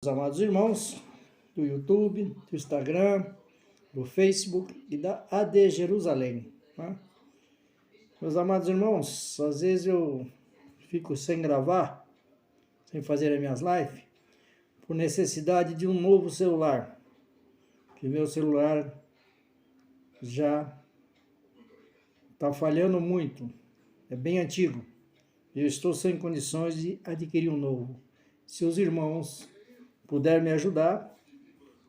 Meus amados irmãos do YouTube, do Instagram, do Facebook e da AD Jerusalém. Tá? Meus amados irmãos, às vezes eu fico sem gravar, sem fazer as minhas lives, por necessidade de um novo celular. Que meu celular já está falhando muito, é bem antigo. Eu estou sem condições de adquirir um novo. Se os irmãos puderem me ajudar,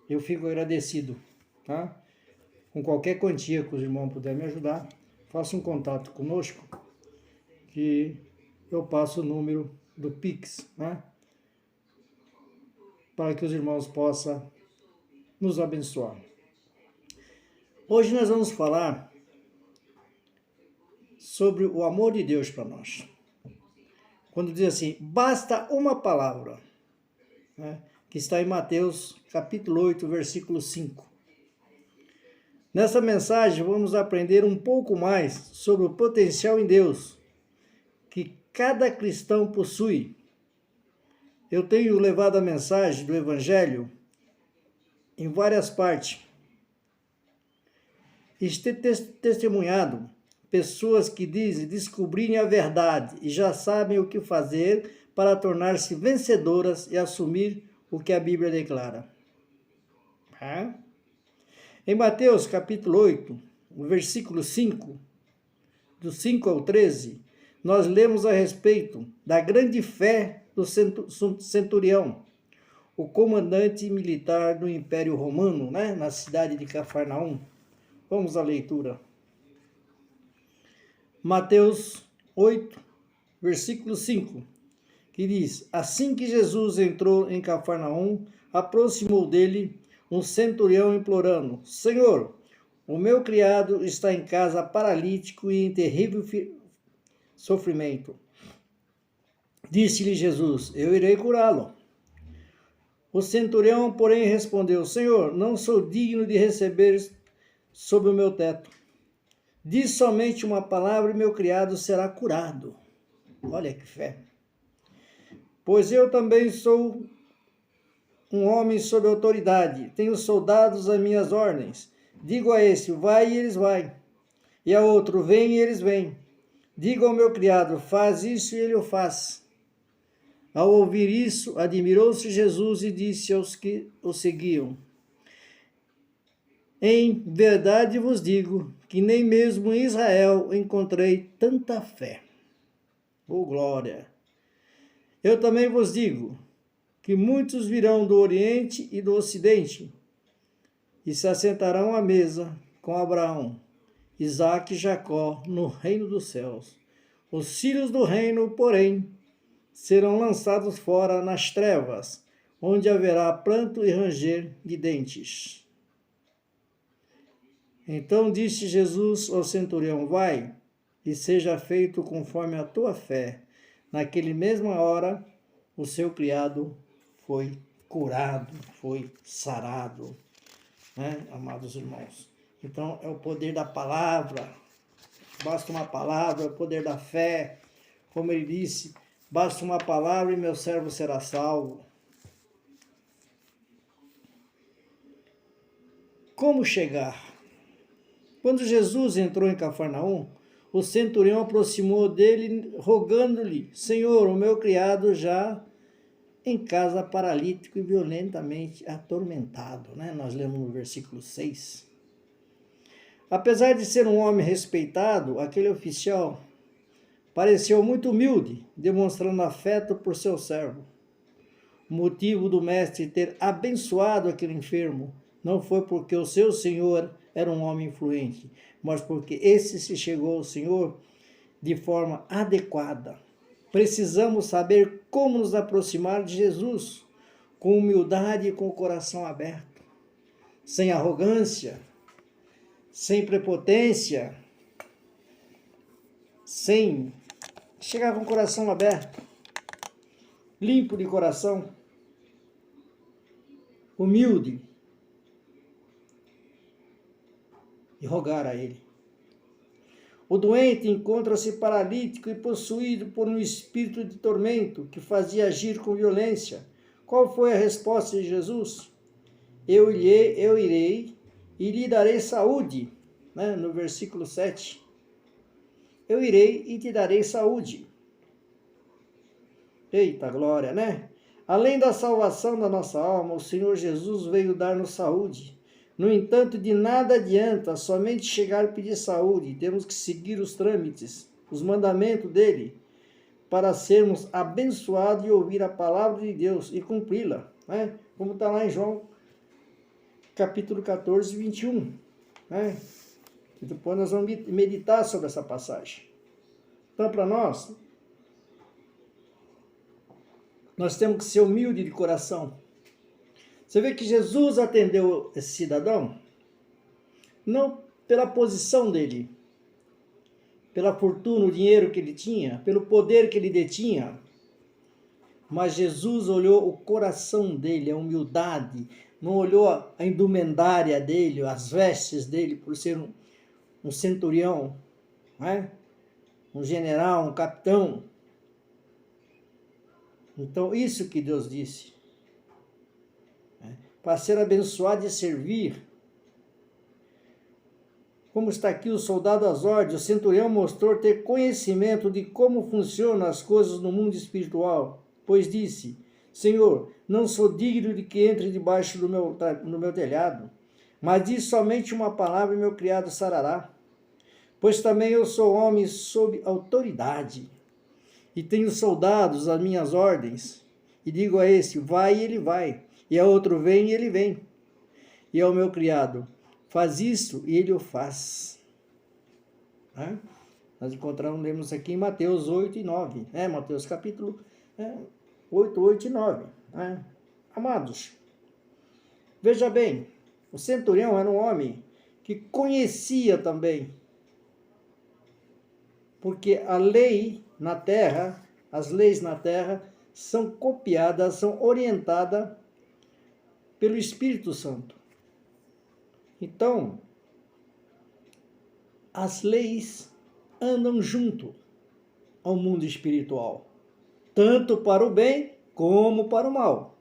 eu fico agradecido, tá? Com qualquer quantia que os irmãos puderem me ajudar, faça um contato conosco, que eu passo o número do Pix, né? Para que os irmãos possam nos abençoar. Hoje nós vamos falar sobre o amor de Deus para nós. Quando diz assim, basta uma palavra, né? Que está em Mateus capítulo 8, versículo 5. Nessa mensagem vamos aprender um pouco mais sobre o potencial em Deus que cada cristão possui. Eu tenho levado a mensagem do Evangelho em várias partes e testemunhado pessoas que dizem descobrirem a verdade e já sabem o que fazer para tornar-se vencedoras e assumir o que a Bíblia declara. Em Mateus capítulo 8, o versículo 5, do 5 ao 13, nós lemos a respeito da grande fé do centurião, o comandante militar do Império Romano, né, na cidade de Cafarnaum. Vamos à leitura. Mateus 8, versículo 5, que diz, assim que Jesus entrou em Cafarnaum, aproximou dele um centurião implorando, Senhor, o meu criado está em casa paralítico e em terrível sofrimento. Disse-lhe Jesus, eu irei curá-lo. O centurião, porém, respondeu, Senhor, não sou digno de receber sob o meu teto. Diz somente uma palavra e meu criado será curado. Olha que fé. Pois eu também sou um homem sob autoridade, tenho soldados às minhas ordens. Digo a esse, vai e eles vai. E a outro, vem e eles vêm. Digo ao meu criado, faz isso e ele o faz. Ao ouvir isso, admirou-se Jesus e disse aos que o seguiam, em verdade vos digo que nem mesmo em Israel encontrei tanta fé. Oh, glória! Eu também vos digo que muitos virão do Oriente e do Ocidente e se assentarão à mesa com Abraão, Isaque e Jacó no reino dos céus. Os filhos do reino, porém, serão lançados fora nas trevas, onde haverá pranto e ranger de dentes. Então disse Jesus ao centurião, vai e seja feito conforme a tua fé. Naquele mesma hora, o seu criado foi curado, foi sarado, né, amados irmãos? Então, é o poder da palavra, basta uma palavra, é o poder da fé, como ele disse, basta uma palavra e meu servo será salvo. Como chegar? Quando Jesus entrou em Cafarnaum, o centurião aproximou dele, rogando-lhe, Senhor, o meu criado já em casa paralítico e violentamente atormentado, né? Nós lemos no versículo 6. Apesar de ser um homem respeitado, aquele oficial pareceu muito humilde, demonstrando afeto por seu servo. O motivo do mestre ter abençoado aquele enfermo não foi porque o seu senhor era um homem influente, mas porque esse se chegou ao Senhor de forma adequada. Precisamos saber como nos aproximar de Jesus, com humildade e com o coração aberto, sem arrogância, sem prepotência, sem chegar com o coração aberto, limpo de coração, humilde, e rogar a Ele. O doente encontra-se paralítico e possuído por um espírito de tormento que fazia agir com violência, Qual foi a resposta de Jesus? Eu irei e lhe darei saúde, né? No versículo 7. Eu irei e te darei saúde. Eita glória, né? Além da salvação da nossa alma, o Senhor Jesus veio dar-nos saúde. No entanto, de nada adianta somente chegar e pedir saúde. Temos que seguir os trâmites, os mandamentos dele, para sermos abençoados e ouvir a palavra de Deus e cumpri-la, né? Como está lá em João, capítulo 14, 21. Né? E depois nós vamos meditar sobre essa passagem. Então, para nós temos que ser humildes de coração. Você vê que Jesus atendeu esse cidadão, não pela posição dele, pela fortuna, o dinheiro que ele tinha, pelo poder que ele detinha, mas Jesus olhou o coração dele, a humildade, não olhou a indumentária dele, as vestes dele, por ser um centurião, né? Um general, um capitão. Então, isso que Deus disse. Para ser abençoado e servir. Como está aqui o soldado às ordens, o centurião mostrou ter conhecimento de como funcionam as coisas no mundo espiritual, pois disse: Senhor, não sou digno de que entre debaixo do meu telhado, mas diz somente uma palavra e meu criado sarará. Pois também eu sou homem sob autoridade, e tenho soldados às minhas ordens, e digo a esse, vai e ele vai, e a outro vem e ele vem, e ao meu criado, faz isso e ele o faz. Nós lemos aqui em Mateus 8 e 9, Mateus capítulo 8 e 9. Amados, veja bem, o centurião era um homem que conhecia também, porque a lei na terra, as leis na terra são copiadas, são orientadas pelo Espírito Santo. Então, as leis andam junto ao mundo espiritual, tanto para o bem como para o mal.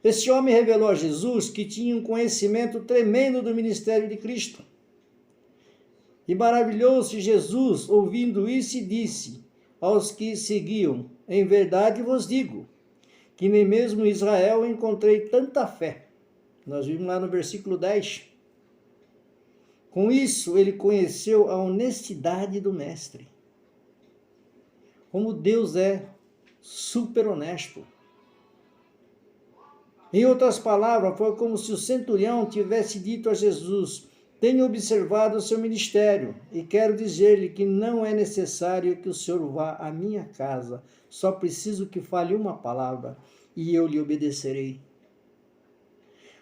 Este homem revelou a Jesus que tinha um conhecimento tremendo do ministério de Cristo. E maravilhou-se Jesus ouvindo isso e disse aos que seguiam: em verdade vos digo, que nem mesmo em Israel encontrei tanta fé. Nós vimos lá no versículo 10. Com isso, ele conheceu a honestidade do mestre. Como Deus é super honesto. Em outras palavras, foi como se o centurião tivesse dito a Jesus: tenho observado o seu ministério e quero dizer-lhe que não é necessário que o senhor vá à minha casa. Só preciso que fale uma palavra e eu lhe obedecerei.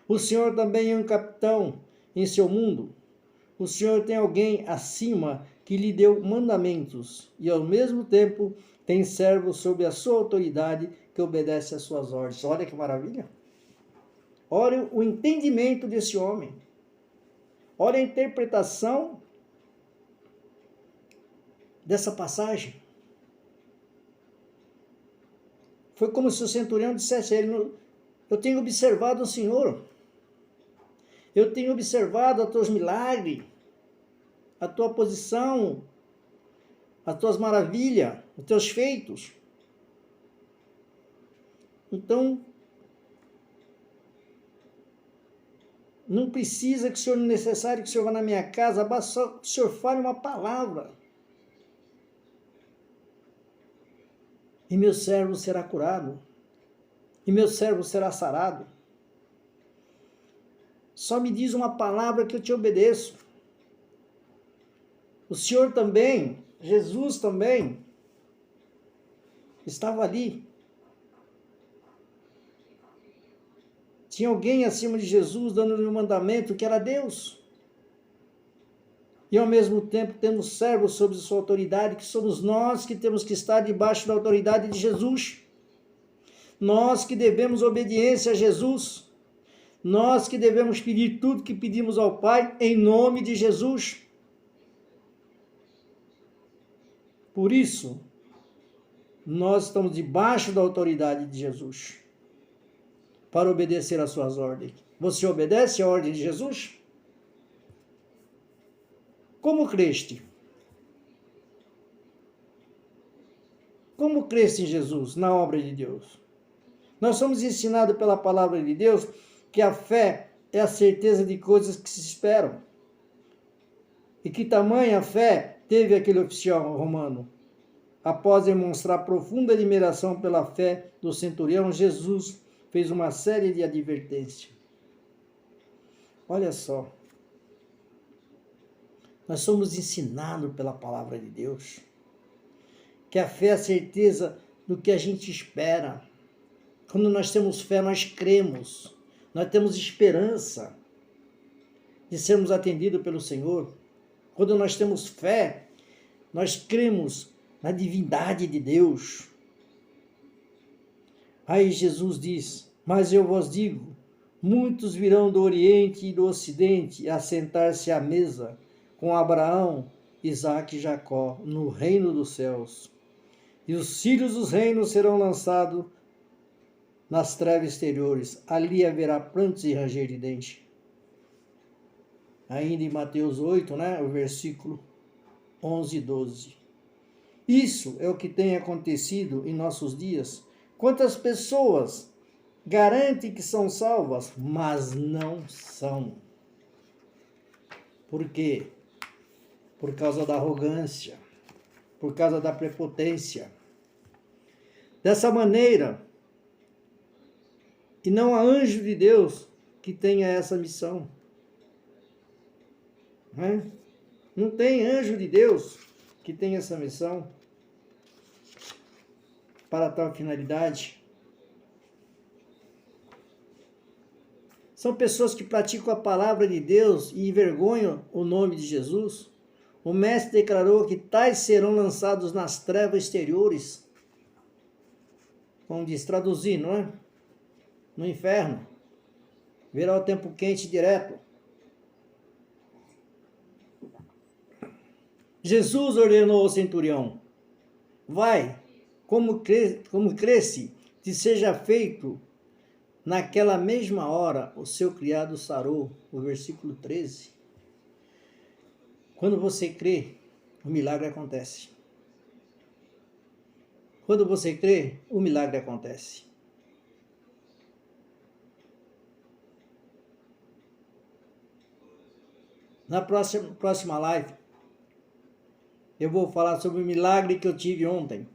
O senhor também é um capitão em seu mundo. O senhor tem alguém acima que lhe deu mandamentos e ao mesmo tempo tem servos sob a sua autoridade que obedece às suas ordens. Olha que maravilha! Olha o entendimento desse homem. Olha a interpretação dessa passagem. Foi como se o centurião dissesse a ele: eu tenho observado o Senhor. Eu tenho observado os teus milagres, a tua posição, as tuas maravilhas, os teus feitos. Então, não precisa que o senhor, necessário que o senhor vá na minha casa, basta só que o senhor fale uma palavra. E meu servo será curado. E meu servo será sarado. Só me diz uma palavra que eu te obedeço. O Senhor também, Jesus também, estava ali. Tinha alguém acima de Jesus dando-lhe um mandamento que era Deus. E ao mesmo tempo temos servos sob sua autoridade, que somos nós que temos que estar debaixo da autoridade de Jesus. Nós que devemos obediência a Jesus. Nós que devemos pedir tudo que pedimos ao Pai em nome de Jesus. Por isso, nós estamos debaixo da autoridade de Jesus. para obedecer às suas ordens. Você obedece à ordem de Jesus? Como creste? Como creste em Jesus, na obra de Deus? Nós somos ensinados pela palavra de Deus que a fé é a certeza de coisas que se esperam. E que tamanha fé teve aquele oficial romano? Após demonstrar profunda admiração pela fé do centurião, Jesus fez uma série de advertências. Olha só. Nós somos ensinados pela palavra de Deus que a fé é a certeza do que a gente espera. Quando nós temos fé, nós cremos. Nós temos esperança de sermos atendidos pelo Senhor. Quando nós temos fé, nós cremos na divindade de Deus. Aí Jesus diz: mas eu vos digo, muitos virão do Oriente e do Ocidente a sentar-se à mesa com Abraão, Isaque e Jacó no reino dos céus. E os filhos dos reinos serão lançados nas trevas exteriores. Ali haverá prantos e ranger de dente. Ainda em Mateus 8, o versículo 11 e 12. Isso é o que tem acontecido em nossos dias. Quantas pessoas garantem que são salvas, mas não são. Por quê? Por causa da arrogância, por causa da prepotência. Dessa maneira, e não há anjo de Deus que tenha essa missão. Não tem anjo de Deus que tenha essa missão para tal finalidade. São pessoas que praticam a palavra de Deus e envergonham o nome de Jesus. O mestre declarou que tais serão lançados nas trevas exteriores. Como diz, traduzir, não é? No inferno. Virá o tempo quente direto. Jesus ordenou ao centurião: vai, como cresce, te seja feito. Naquela mesma hora, o seu criado sarou. O versículo 13. Quando você crê, o milagre acontece. Quando você crê, o milagre acontece. Na próxima live, eu vou falar sobre o milagre que eu tive ontem.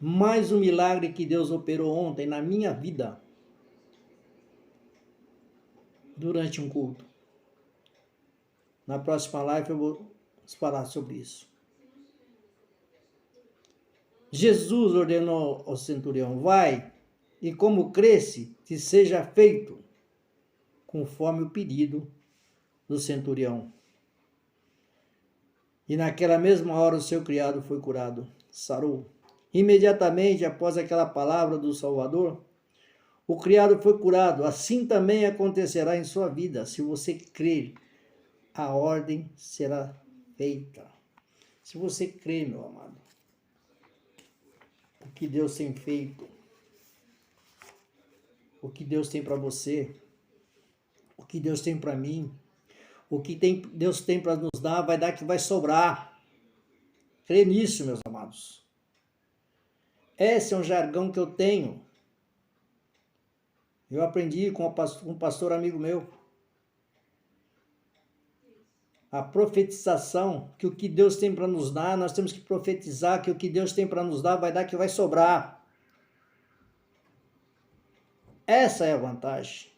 Mais um milagre que Deus operou ontem na minha vida, durante um culto. Na próxima live eu vou falar sobre isso. Jesus ordenou ao centurião: vai, e como cresce, te seja feito, conforme o pedido do centurião. E naquela mesma hora o seu criado foi curado, sarou. Imediatamente após aquela palavra do Salvador, o criado foi curado. Assim também acontecerá em sua vida. Se você crer, a ordem será feita. Se você crer, meu amado, o que Deus tem feito, o que Deus tem para você, o que Deus tem para mim, o que Deus tem para nos dar, vai dar que vai sobrar. Crê nisso, meus amados. Esse é um jargão que eu tenho. Eu aprendi com um pastor amigo meu. A profetização, que o que Deus tem para nos dar, nós temos que profetizar que o que Deus tem para nos dar vai dar que vai sobrar. Essa é a vantagem.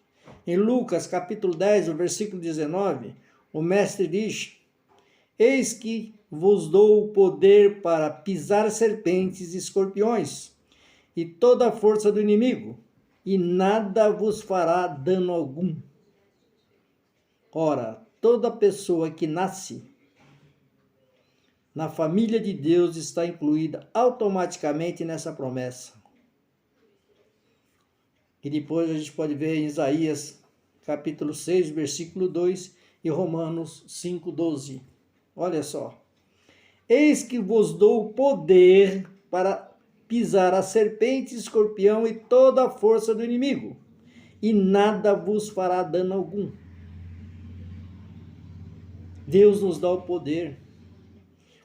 Em Lucas capítulo 10, o versículo 19, o mestre diz: eis que vos dou o poder para pisar serpentes e escorpiões e toda a força do inimigo, e nada vos fará dano algum. Ora, toda pessoa que nasce na família de Deus está incluída automaticamente nessa promessa. E depois a gente pode ver em Isaías capítulo 6, versículo 2 e Romanos 5, 12. Olha só. Eis que vos dou poder para pisar a serpente, escorpião e toda a força do inimigo, e nada vos fará dano algum. Deus nos dá o poder.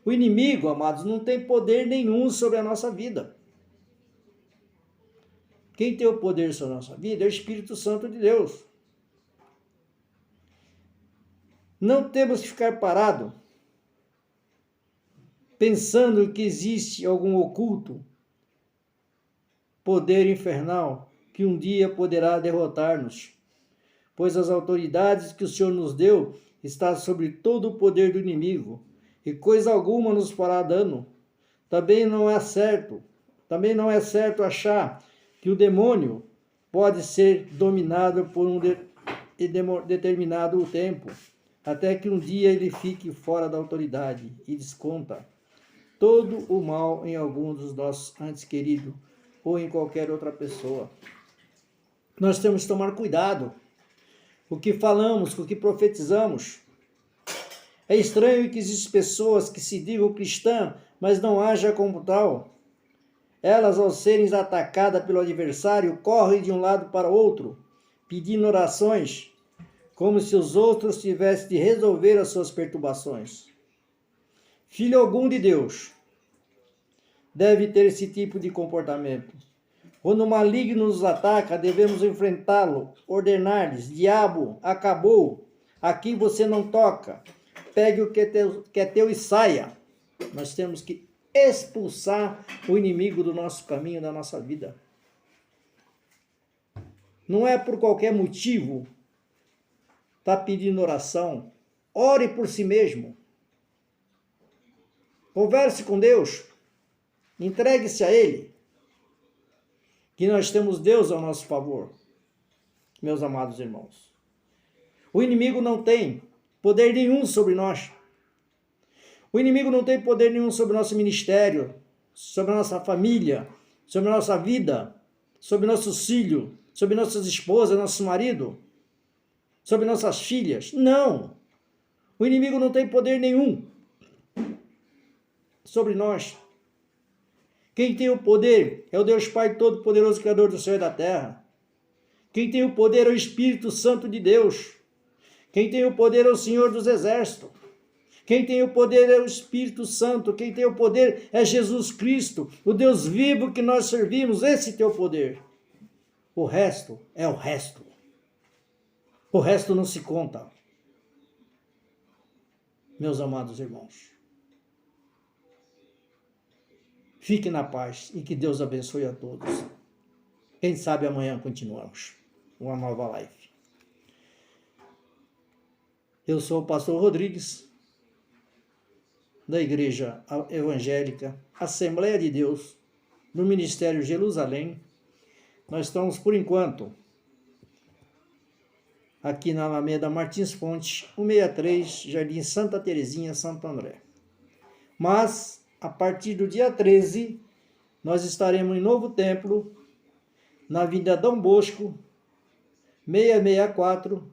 O inimigo, amados, não tem poder nenhum sobre a nossa vida. Quem tem o poder sobre a nossa vida é o Espírito Santo de Deus. Não temos que ficar parado pensando que existe algum oculto poder infernal que um dia poderá derrotar-nos, pois as autoridades que o Senhor nos deu está sobre todo o poder do inimigo, e coisa alguma nos fará dano. Também não é certo achar que o demônio pode ser dominado por um determinado tempo, até que um dia ele fique fora da autoridade e desconta todo o mal em algum dos nossos entes queridos ou em qualquer outra pessoa. Nós temos que tomar cuidado com o que falamos, com o que profetizamos. É estranho que existem pessoas que se digam cristãs, mas não agem como tal. Elas, ao serem atacadas pelo adversário, correm de um lado para o outro, pedindo orações, como se os outros tivessem de resolver as suas perturbações. Filho algum de Deus deve ter esse tipo de comportamento. Quando o maligno nos ataca, devemos enfrentá-lo, ordenar-lhes: diabo, acabou, aqui você não toca, pegue o que é teu e saia. Nós temos que expulsar o inimigo do nosso caminho, da nossa vida. Não é por qualquer motivo está pedindo oração. Ore por si mesmo. Converse com Deus. Entregue-se a Ele. Que nós temos Deus ao nosso favor, meus amados irmãos. O inimigo não tem poder nenhum sobre nós. O inimigo não tem poder nenhum sobre o nosso ministério, sobre a nossa família, sobre a nossa vida, sobre nossos filhos, sobre nossas esposas, nosso marido, sobre nossas filhas. Não! O inimigo não tem poder nenhum sobre nós. Quem tem o poder é o Deus Pai Todo-Poderoso, Criador do céu e da terra. Quem tem o poder é o Espírito Santo de Deus. Quem tem o poder é o Senhor dos Exércitos. Quem tem o poder é o Espírito Santo. Quem tem o poder é Jesus Cristo, o Deus vivo que nós servimos. Esse tem o poder. O resto é o resto. O resto não se conta. Meus amados irmãos, fique na paz e que Deus abençoe a todos. Quem sabe amanhã continuamos uma nova live. Eu sou o pastor Rodrigues, da Igreja Evangélica Assembleia de Deus, no Ministério Jerusalém. Nós estamos, por enquanto, aqui na Alameda Martins Fonte, 163, Jardim Santa Terezinha, Santo André. Mas, a partir do dia 13, nós estaremos em Novo Templo, na Avenida Dom Bosco, 664,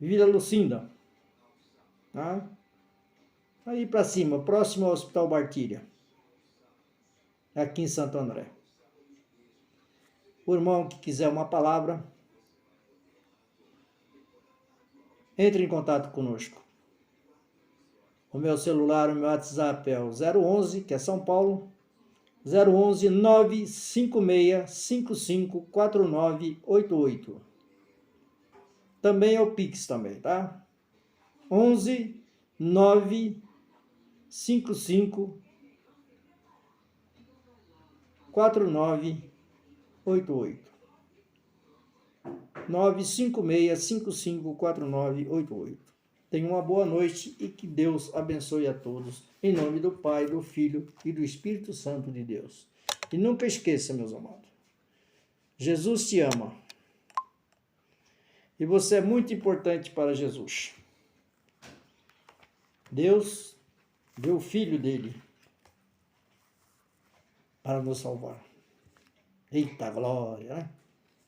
Vila Lucinda. Tá? Aí para cima, próximo ao Hospital Bartilha, aqui em Santo André. O irmão que quiser uma palavra, entre em contato conosco. O meu celular, o meu WhatsApp é o 011, que é São Paulo, 011 956 55 4988. Também é o Pix também, tá? 11 955 4988. 956 55 4988. Tenha uma boa noite e que Deus abençoe a todos. Em nome do Pai, do Filho e do Espírito Santo de Deus. E nunca esqueça, meus amados, Jesus te ama. E você é muito importante para Jesus. Deus deu o Filho dele para nos salvar. Eita glória, né?